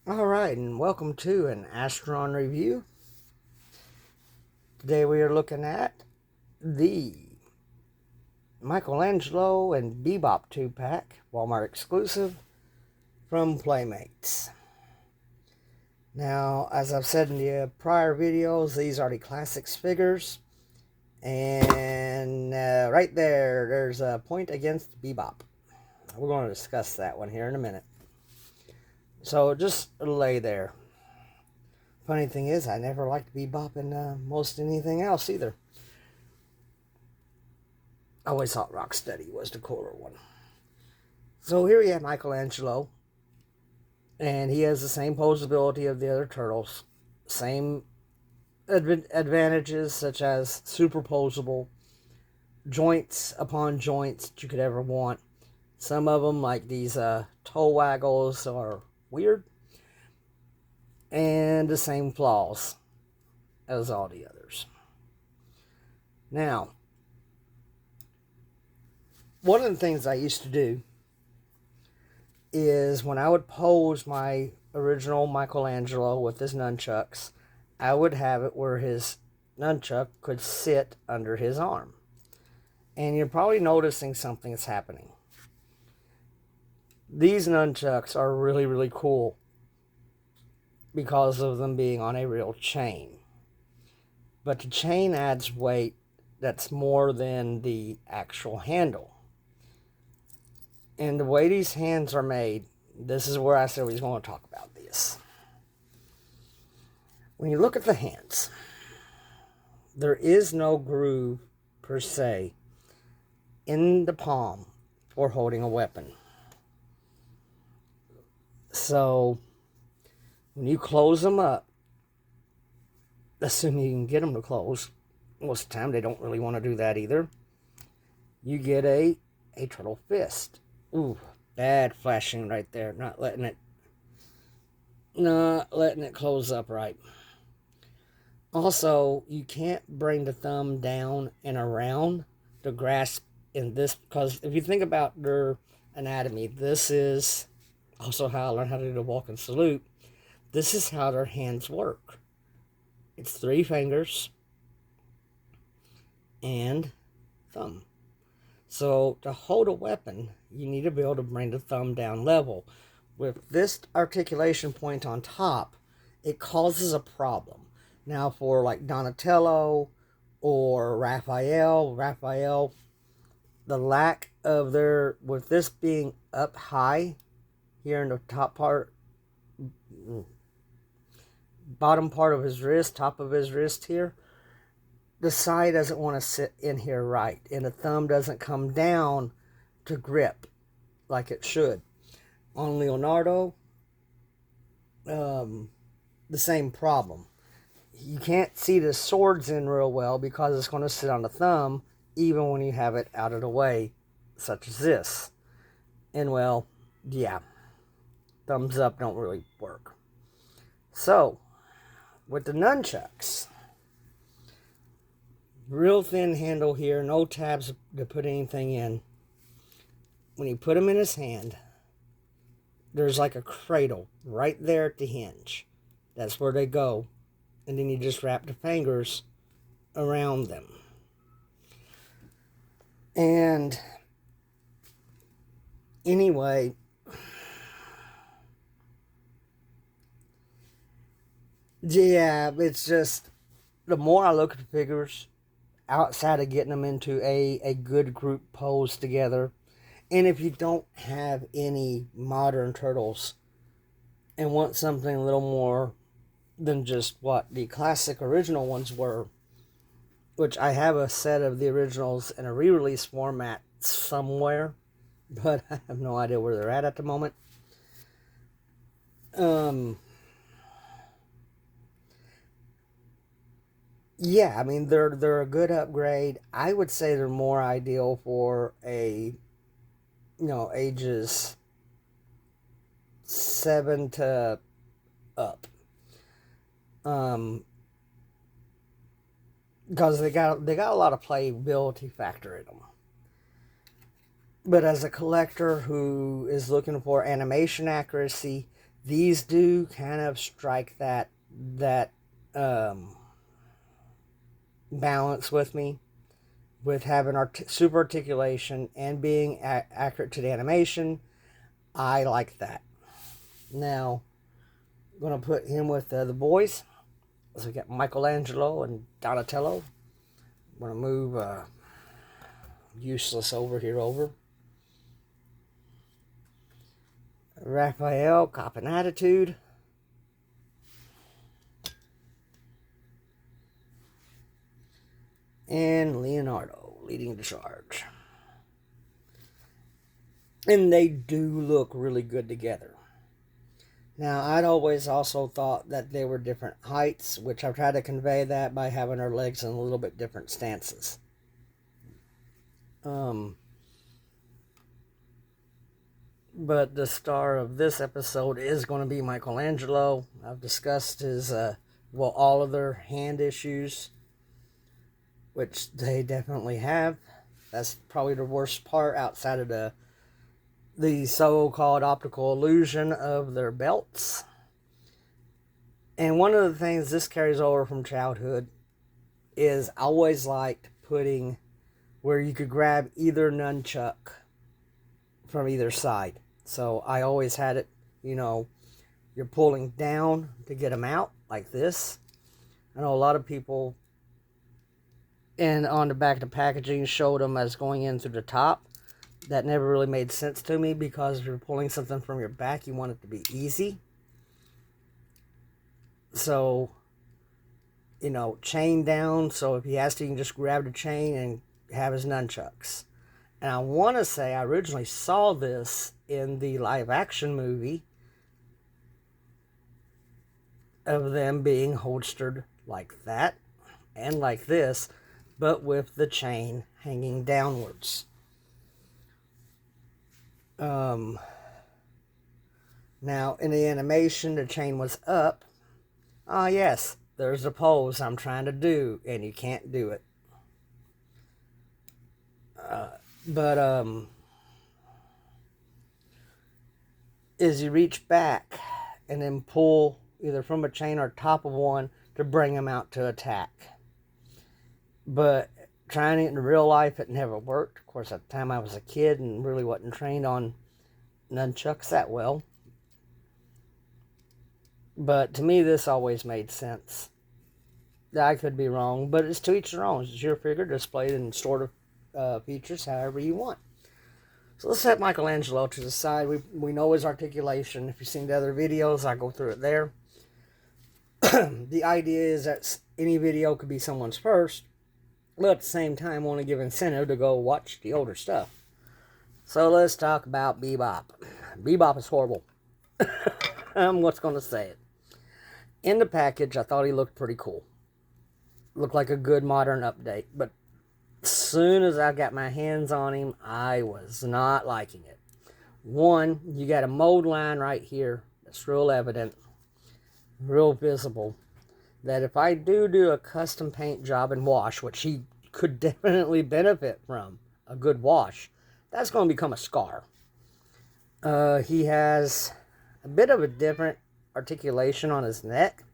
Alright, and welcome to an Astron review. Today we are looking at the Michelangelo and Bebop 2-pack, Wal-Mart exclusive, from Playmates. Now, as I've said in the prior videos, these are the Classics figures. And right there's a point against Bebop. We're going to discuss that one here in a minute. So just lay there. Funny thing is, I never liked Bebop in most anything else either. I always thought Rocksteady was the cooler one. So here we have Michelangelo. And he has the same posability of the other turtles. Same advantages such as superposable, joints upon joints that you could ever want. Some of them, like these toe waggles, are weird. And the same flaws as all the others. Now, one of the things I used to do is when I would pose my original Michelangelo with his nunchucks, I would have it where his nunchuck could sit under his arm. And you're probably noticing something is happening. These nunchucks are really, really cool because of them being on a real chain. But the chain adds weight that's more than the actual handle. And the way these hands are made, this is where I said we was going to talk about this. When you look at the hands, there is no groove per se in the palm for holding a weapon. So when you close them up, assuming you can get them to close, most of the time they don't really want to do that either, you get a turtle fist. Ooh, bad flashing right there. Not letting it close up right. Also, you can't bring the thumb down and around to grasp in this, because if you think about their anatomy, this is also how I learned how to do the walk and salute. This is how their hands work. It's 3 fingers and thumb. So to hold a weapon, you need to be able to bring the thumb down level. With this articulation point on top, it causes a problem. Now for like Donatello or Raphael, the lack of their, with this being up high here in the top part, bottom part of his wrist, top of his wrist here, the side doesn't want to sit in here right, and the thumb doesn't come down to grip like it should. On Leonardo, the same problem. You can't see the swords in real well because it's going to sit on the thumb even when you have it out of the way, such as this. And well, yeah, thumbs up don't really work. So, with the nunchucks, real thin handle here, no tabs to put anything in. When you put them in his hand, there's like a cradle right there at the hinge. That's where they go. And then you just wrap the fingers around them. And anyway, yeah, it's just, the more I look at the figures, outside of getting them into a good group pose together, and if you don't have any modern turtles and want something a little more than just what the classic original ones were, which I have a set of the originals in a re-release format somewhere, but I have no idea where they're at the moment. Yeah, I mean, they're a good upgrade. I would say they're more ideal for ages 7 to up. Because they got a lot of playability factor in them. But as a collector who is looking for animation accuracy, These do kind of strike that balance with me, with having super articulation and being accurate to the animation. I like that. Now, I'm going to put him with the boys. So we got Michelangelo and Donatello. I'm going to move Useless over here over. Raphael, Cop and Attitude. And Leonardo, leading the charge. And they do look really good together. Now, I'd always also thought that they were different heights, which I've tried to convey that by having their legs in a little bit different stances. But the star of this episode is going to be Michelangelo. I've discussed his, all of their hand issues, which they definitely have. That's probably the worst part outside of the so-called optical illusion of their belts. And one of the things this carries over from childhood is I always liked putting where you could grab either nunchuck from either side. So I always had it, you're pulling down to get them out like this. I know a lot of people, and on the back of the packaging showed them as going in through the top. That never really made sense to me, because if you're pulling something from your back, you want it to be easy. So, chain down, so if he has to, he can just grab the chain and have his nunchucks. And I want to say I originally saw this in the live action movie of them being holstered like that and like this, but with the chain hanging downwards. Now, in the animation, the chain was up. Ah, yes, there's the pose I'm trying to do, and you can't do it. But as you reach back and then pull either from a chain or top of one to bring them out to attack. But trying it in real life, it never worked. Of course, at the time I was a kid and really wasn't trained on nunchucks that well. But to me, this always made sense. I could be wrong, but it's to each their own. It's your figure displayed in sort of features however you want. So let's set Michelangelo to the side. We know his articulation. If you've seen the other videos, I go through it there. The idea is that any video could be someone's first, but at the same time, want to give incentive to go watch the older stuff. So let's talk about Bebop. Bebop is horrible. I'm what's going to say it. In the package, I thought he looked pretty cool. Looked like a good modern update, but as soon as I got my hands on him, I was not liking it. One, you got a mold line right here that's real evident, real visible, that if I do a custom paint job and wash, which he could definitely benefit from a good wash, that's going to become a scar. He has a bit of a different articulation on his neck.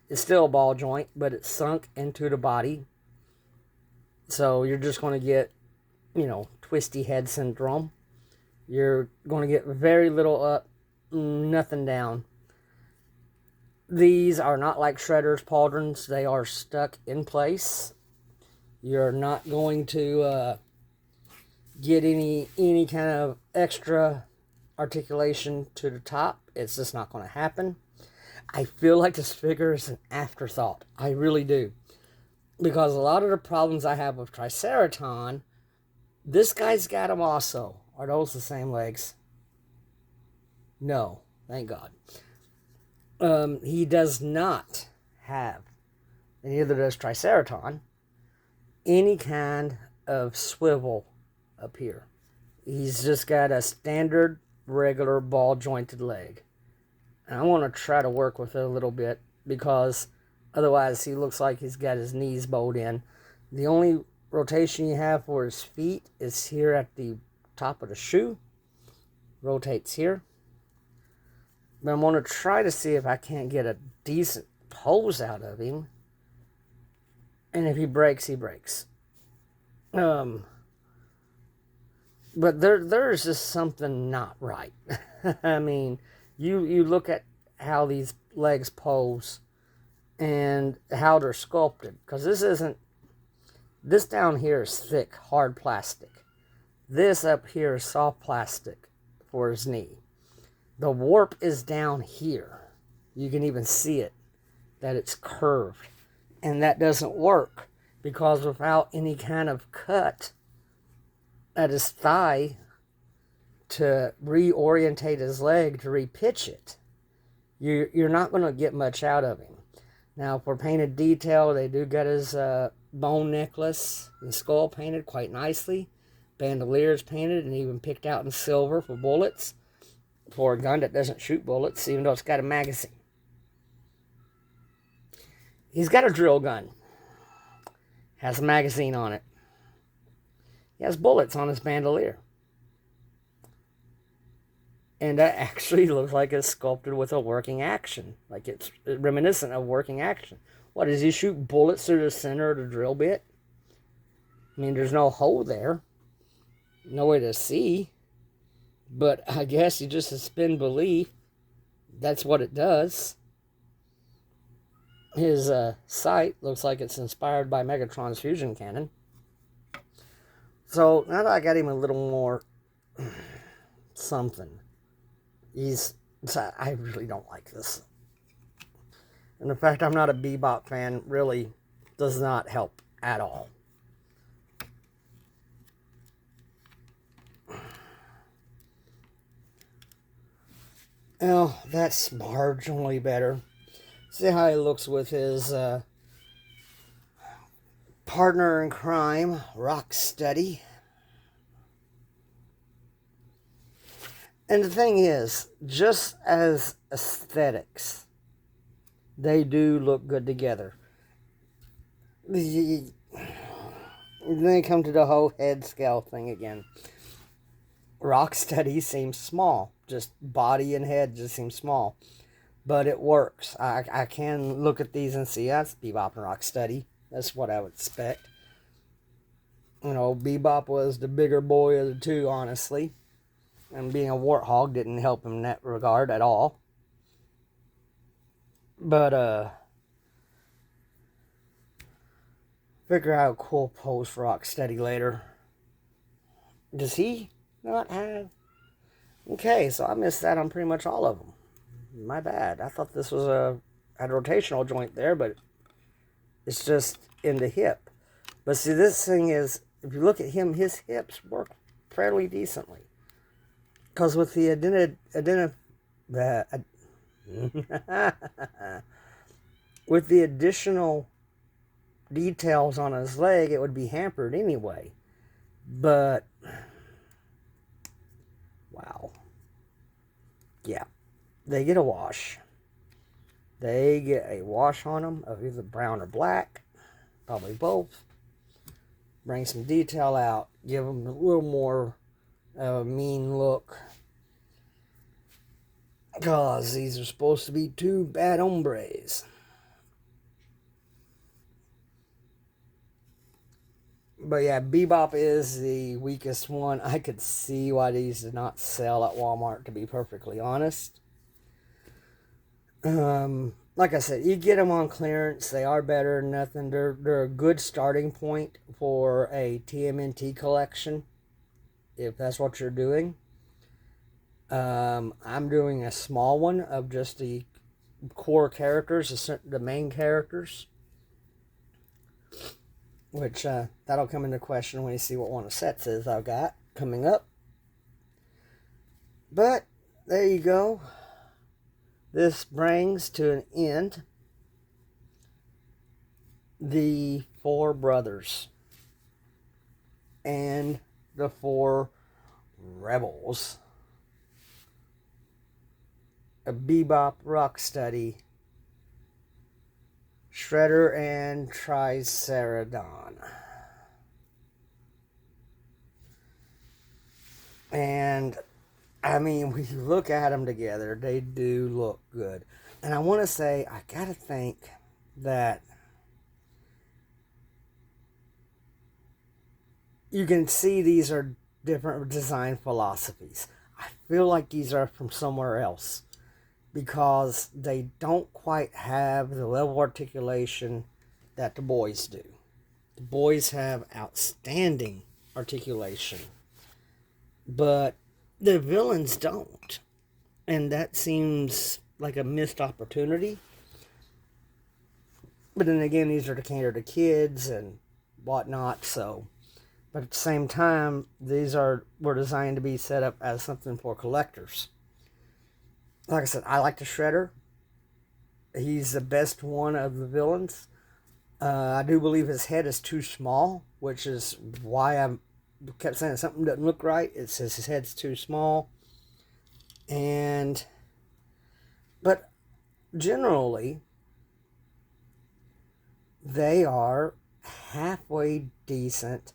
It's still a ball joint, but it's sunk into the body. So you're just going to get, twisty head syndrome. You're going to get very little up, nothing down. These are not like Shredder's pauldrons. They are stuck in place. You're not going to get any kind of extra articulation to the top. It's just not going to happen. I feel like this figure is an afterthought. I really do. Because a lot of the problems I have with Triceraton, this guy's got them also. Are those the same legs? No, thank God. He does not have, and neither does Triceraton, any kind of swivel up here. He's just got a standard, regular, ball-jointed leg. And I want to try to work with it a little bit, because otherwise he looks like he's got his knees bowed in. The only rotation you have for his feet is here at the top of the shoe. Rotates here. But I'm going to try to see if I can't get a decent pose out of him. And if he breaks, he breaks. But there's just something not right. I mean, you look at how these legs pose and how they're sculpted. Because this down here is thick, hard plastic. This up here is soft plastic for his knee. The warp is down here. You can even see it, that it's curved. And that doesn't work because without any kind of cut at his thigh to reorientate his leg, to repitch it, you're not going to get much out of him. Now, for painted detail, they do get his bone necklace and skull painted quite nicely. Bandoliers painted and even picked out in silver for bullets. For a gun that doesn't shoot bullets, even though it's got a magazine. He's got a drill gun. Has a magazine on it. He has bullets on his bandolier. And that actually looks like it's sculpted with a working action. Like it's reminiscent of working action. What, does he shoot bullets through the center of the drill bit? I mean, there's no hole there. No way to see. But I guess you just suspend belief. That's what it does. His sight looks like it's inspired by Megatron's fusion cannon. So now that I got him a little more something, I really don't like this. And the fact I'm not a Bebop fan really does not help at all. Well, that's marginally better. See how he looks with his partner in crime, Rocksteady. And the thing is, just as aesthetics, they do look good together. Then they come to the whole head scale thing again. Rocksteady seems small. Just body and head just seem small. But it works. I can look at these and see that's Bebop and Rocksteady. That's what I would expect. You know, Bebop was the bigger boy of the two, honestly. And being a warthog didn't help him in that regard at all. But, figure out a cool pose for Rocksteady later. Does he not have? Okay, so I missed that on pretty much all of them. My bad. I thought this was had a rotational joint there, but it's just in the hip. But see, this thing is, if you look at him, his hips work fairly decently. Because with the with the additional details on his leg, it would be hampered anyway. But wow. Yeah. They get a wash. They get a wash on them of either brown or black. Probably both. Bring some detail out. Give them a little more mean look. Because these are supposed to be two bad hombres. But yeah, Bebop is the weakest one. I could see why these did not sell at Walmart, to be perfectly honest. Like I said, you get them on clearance. They are better than nothing. They're a good starting point for a TMNT collection, if that's what you're doing. I'm doing a small one of just the core characters, the main characters. Which, that'll come into question when you see what one of the sets is I've got coming up. But, there you go. This brings to an end the four brothers and the four rebels. A Bebop, Rocksteady, Shredder, and Triceradon. And I mean, when you look at them together, they do look good. And I want to say, I got to think that you can see these are different design philosophies. I feel like these are from somewhere else because they don't quite have the level of articulation that the boys do. The boys have outstanding articulation, but the villains don't. And that seems like a missed opportunity. But then again, these are to cater to kids and whatnot, so. But at the same time, were designed to be set up as something for collectors. Like I said, I like the Shredder. He's the best one of the villains. I do believe his head is too small, which is why I kept saying something doesn't look right. It says his head's too small. But generally, they are halfway decent.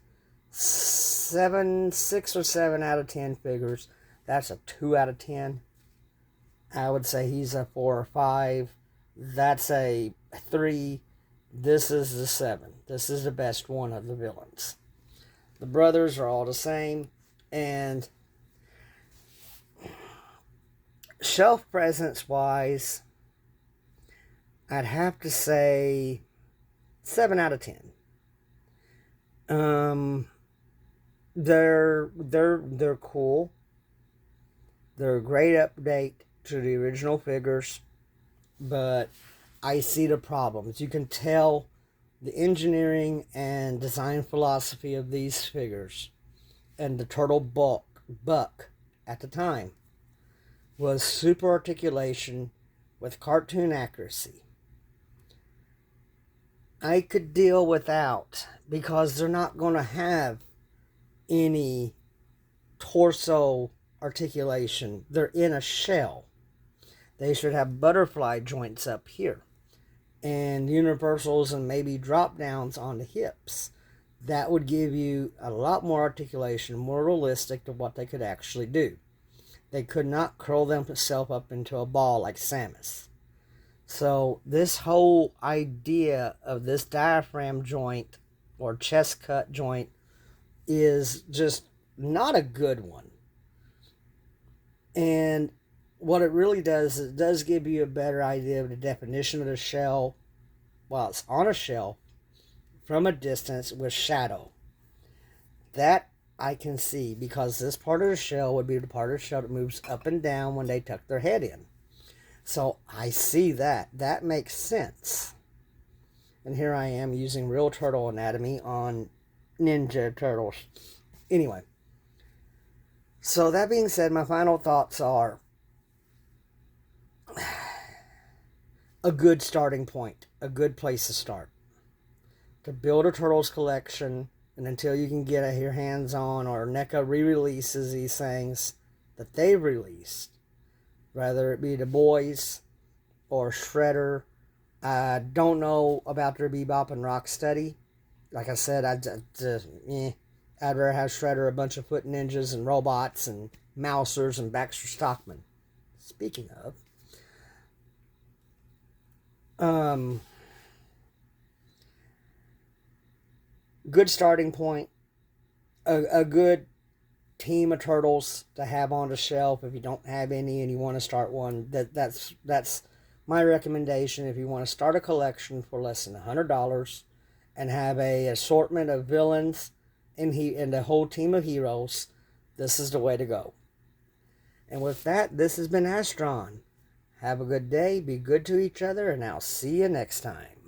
6 or 7 out of 10 figures. That's a 2 out of 10. I would say he's a 4 or 5. That's a 3. This is the 7. This is the best one of the villains. The brothers are all the same. And shelf presence wise, I'd have to say 7 out of 10. They're cool. They're a great update to the original figures, but I see the problems. You can tell the engineering and design philosophy of these figures, and the Turtle Buck at the time was super articulation with cartoon accuracy. I could deal without, because they're not going to have any torso articulation. They're in a shell. They should have butterfly joints up here and universals and maybe drop downs on the hips. That would give you a lot more articulation, more realistic to what they could actually do. They could not curl themselves up into a ball like Samus. So this whole idea of this diaphragm joint or chest cut joint is just not a good one. And what it really does is it does give you a better idea of the definition of the shell while it's on a shelf from a distance with shadow. That I can see, because this part of the shell would be the part of the shell that moves up and down when they tuck their head in. So I see that. That makes sense. And here I am using real turtle anatomy on Ninja Turtles. Anyway. So that being said, my final thoughts are a good starting point. A good place to start. To build a Turtles collection, and until you can get your hands on, or NECA re-releases these things that they've released, whether it be the boys or Shredder. I don't know about their Bebop and Rocksteady. Like I said, I'd rather have Shredder, a bunch of foot ninjas and robots and Mousers and Baxter Stockman. Speaking of, good starting point. A good team of turtles to have on the shelf if you don't have any and you want to start one. That's my recommendation. If you want to start a collection for less than $100 and have a assortment of villains and the whole team of heroes, this is the way to go. And with that, this has been Astron. Have a good day, be good to each other, and I'll see you next time.